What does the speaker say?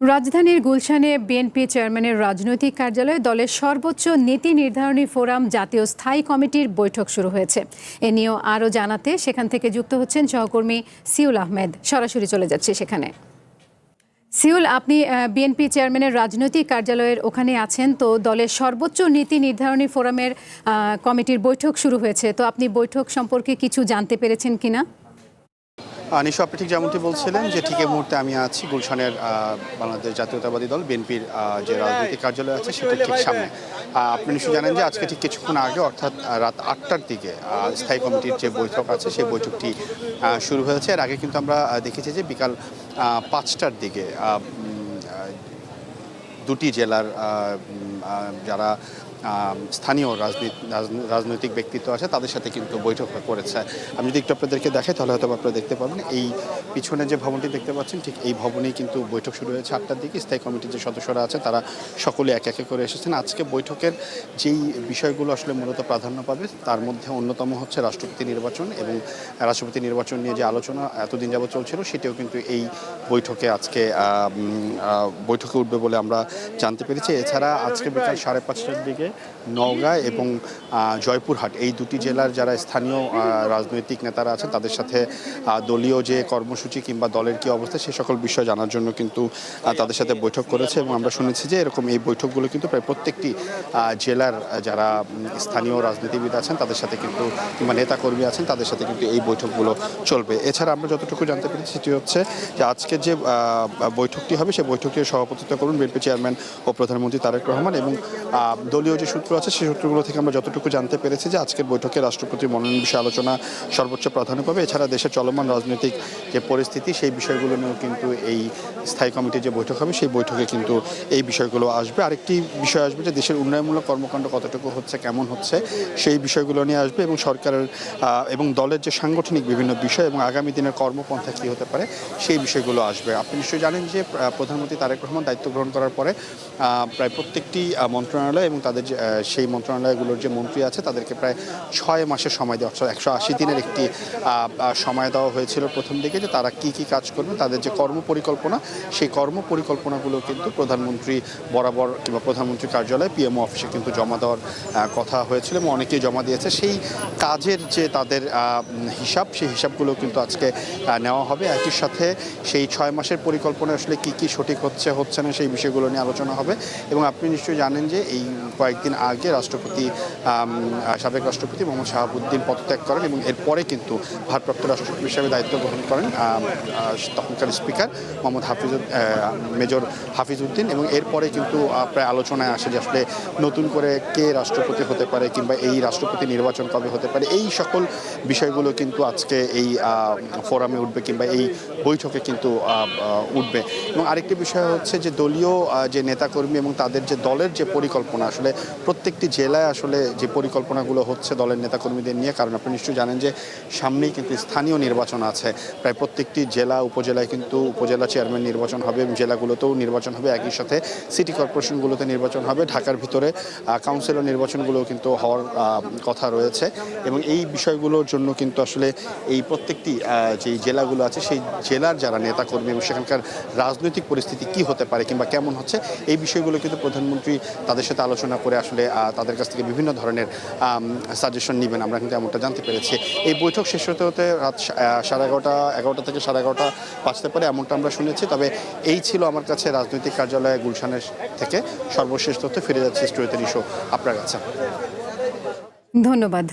রাজধানীর গুলশানে বিএনপি চেয়ারম্যানের রাজনৈতিক কার্যালয়ে দলের সর্বোচ্চ নীতি নির্ধারণী ফোরাম জাতীয় স্থায়ী কমিটির বৈঠক শুরু হয়েছে। এ নিয়েও আরও জানাতে সেখান থেকে যুক্ত হচ্ছেন সহকর্মী সিউল আহমেদ। সরাসরি চলে যাচ্ছে সেখানে। সিউল, আপনি বিএনপি চেয়ারম্যানের রাজনৈতিক কার্যালয়ের ওখানে আছেন, তো দলের সর্বোচ্চ নীতি নির্ধারণী ফোরামের কমিটির বৈঠক শুরু হয়েছে, তো আপনি বৈঠক সম্পর্কে কিছু জানতে পেরেছেন কিনা? নিশো, আপনি ঠিক যেমনটি বলছিলেন যে ঠিক এই মুহূর্তে আমি আছি গুলশানের বাংলাদেশ জাতীয়তাবাদী দল বিএনপির যে রাজনৈতিক কার্যালয় আছে সেটা ঠিক সামনে। আপনি নিশ্চয়ই জানেন যে আজকে ঠিক কিছুক্ষণ আগে অর্থাৎ রাত 8টার দিকে স্থায়ী কমিটির যে বৈঠক আছে সেই বৈঠকটি শুরু হয়েছে। এর আগে কিন্তু আমরা দেখেছি যে বিকাল 5টার দিকে দুটি জেলার যারা স্থানীয় রাজনৈতিক ব্যক্তিত্ব আছে তাদের সাথে কিন্তু বৈঠক করেছে। আমি যদি একটু আপনাদেরকে দেখাই তাহলে হয়তো আপনারা দেখতে পাবেন এই পিছনে যে ভবনটি দেখতে পাচ্ছেন ঠিক এই ভবনেই কিন্তু বৈঠক শুরু হয়েছে 8টার দিকে। স্থায়ী কমিটির যে সদস্যরা আছে তারা সকলে এক একে করে এসেছেন। আজকে বৈঠকের যেই বিষয়গুলো আসলে মূলত প্রাধান্য পাবে তার মধ্যে অন্যতম হচ্ছে রাষ্ট্রপতি নির্বাচন, এবং রাষ্ট্রপতি নির্বাচন নিয়ে যে আলোচনা এতদিন যাবত চলছিল সেটাও কিন্তু এই বৈঠকে আজকে বৈঠকে উঠবে বলে আমরা জানতে পেরেছি। এছাড়া আজকে বিকাল 5:30টার দিকে নওগাঁ এবং জয়পুরহাট এই দুটি জেলার যারা স্থানীয় রাজনৈতিক নেতারা আছেন তাদের সাথে দলীয় যে কর্মসূচি কিংবা দলের কী অবস্থা সে সকল বিষয় জানার জন্য কিন্তু তাদের সাথে বৈঠক করেছে। এবং আমরা শুনেছি যে এরকম এই বৈঠকগুলো কিন্তু প্রায় প্রত্যেকটি জেলার যারা স্থানীয় রাজনীতিবিদ আছেন তাদের সাথে কিন্তু কিংবা নেতাকর্মী আছেন তাদের সাথে কিন্তু এই বৈঠকগুলো চলবে। এছাড়া আমরা যতটুকু জানতে পেরেছি সেটি হচ্ছে যে আজকের যে বৈঠকটি হবে সেই বৈঠকটির সভাপতিত্ব করবেন বিএনপি চেয়ারম্যান ও প্রধানমন্ত্রী তারেক রহমান। এবং দলীয় যে সূত্র আছে সেই সূত্রগুলো থেকে আমরা যতটুকু জানতে পেরেছি যে আজকের বৈঠকে রাষ্ট্রপতির মনোনয়ন বিষয়ে আলোচনা সর্বোচ্চ প্রাধান্য পাবে। এছাড়া দেশের চলমান রাজনৈতিক যে পরিস্থিতি সেই বিষয়গুলো নিয়েও কিন্তু এই স্থায়ী কমিটির যে বৈঠক হবে সেই বৈঠকে কিন্তু এই বিষয়গুলো আসবে। আরেকটি বিষয় আসবে যে দেশের উন্নয়নমূলক কর্মকাণ্ড কতটুকু হচ্ছে, কেমন হচ্ছে সেই বিষয়গুলো নিয়ে আসবে, এবং সরকারের এবং দলের যে সাংগঠনিক বিভিন্ন বিষয় এবং আগামী দিনের কর্মপন্থা কী হতে পারে সেই বিষয়গুলো আসবে। আপনি নিশ্চয়ই জানেন যে প্রধানমন্ত্রী তারেক রহমান দায়িত্ব গ্রহণ করার পরে প্রায় প্রত্যেকটি মন্ত্রণালয় এবং তাদের সেই মন্ত্রণালয়গুলোর যে মন্ত্রী আছে তাদেরকে প্রায় 6 মাসের সময় দেওয়া, অর্থাৎ 180 দিনের একটি সময় দেওয়া হয়েছিল প্রথম দিকে, যে তারা কি কি কাজ করবে, তাদের যে কর্মপরিকল্পনা সেই কর্মপরিকল্পনাগুলো কিন্তু প্রধানমন্ত্রী বরাবর কিংবা প্রধানমন্ত্রী কার্যালয়ে পিএমও অফিসে কিন্তু জমা দেওয়ার কথা হয়েছিল এবং অনেকেই জমা দিয়েছে। সেই কাজের যে তাদের হিসাব সেই হিসাবগুলো কিন্তু আজকে নেওয়া হবে। একই সাথে সেই 6 মাসের পরিকল্পনা আসলে কি কি সঠিক হচ্ছে না সেই বিষয়গুলো নিয়ে আলোচনা হবে। এবং আপনি নিশ্চয়ই জানেন যে এই কয়েকদিন আগে সাবেক রাষ্ট্রপতি মোহাম্মদ শাহাবুদ্দিন পদত্যাগ করেন এবং এরপরে কিন্তু ভারপ্রাপ্ত রাষ্ট্রপতি হিসেবে দায়িত্ব গ্রহণ করেন তখনকার স্পিকার মোহাম্মদ মেজর হাফিজউদ্দিন। এবং এরপরে কিন্তু প্রায় আলোচনায় আসে যে আসলে নতুন করে কে রাষ্ট্রপতি হতে পারে কিংবা এই রাষ্ট্রপতি নির্বাচন কবে হতে পারে, এই সকল বিষয়গুলো কিন্তু আজকে এই ফোরামে উঠবে কিংবা এই বৈঠকে কিন্তু উঠবে। এবং আরেকটি বিষয় হচ্ছে যে দলীয় যে নেতাকর্মী এবং তাদের যে দলের যে পরিকল্পনা, আসলে প্রত্যেকটি জেলায় আসলে যে পরিকল্পনাগুলো হচ্ছে দলের নেতাকর্মীদের নিয়ে, কারণ আপনি নিশ্চয়ই জানেন যে সামনেই কিন্তু স্থানীয় নির্বাচন আছে। প্রায় প্রত্যেকটি জেলা উপজেলায় কিন্তু উপজেলা চেয়ারম্যান নির্বাচন হবে এবং জেলাগুলোতেও নির্বাচন হবে, একই সাথে সিটি কর্পোরেশনগুলোতে নির্বাচন হবে, ঢাকার ভিতরে কাউন্সিলর নির্বাচনগুলোও কিন্তু হওয়ার কথা রয়েছে। এবং এই বিষয়গুলোর জন্য কিন্তু আসলে এই প্রত্যেকটি যেই জেলাগুলো আছে সেই জেলার যারা নেতাকর্মী এবং সেখানকার রাজনৈতিক পরিস্থিতি কি হতে পারে কিংবা কেমন হচ্ছে এই বিষয়গুলো কিন্তু প্রধানমন্ত্রী তাদের সাথে আলোচনা করে আসলে তাদের কাছ থেকে বিভিন্ন ধরনের সাজেশন নেবেন, আমরা কিন্তু এমনটা জানতে পেরেছি। এই বৈঠক শেষ হতে হতে রাত 11:30 থেকে 11:30 বাজতে পারে এমনটা আমরা শুনেছি। তবে এই ছিল আমার কাছে রাজনৈতিক কার্যালয়ে গুলশানের থেকে সর্বশেষ তথ্য। ফিরে যাচ্ছে স্টুডিওতে নিশো আপনার কাছে। ধন্যবাদ।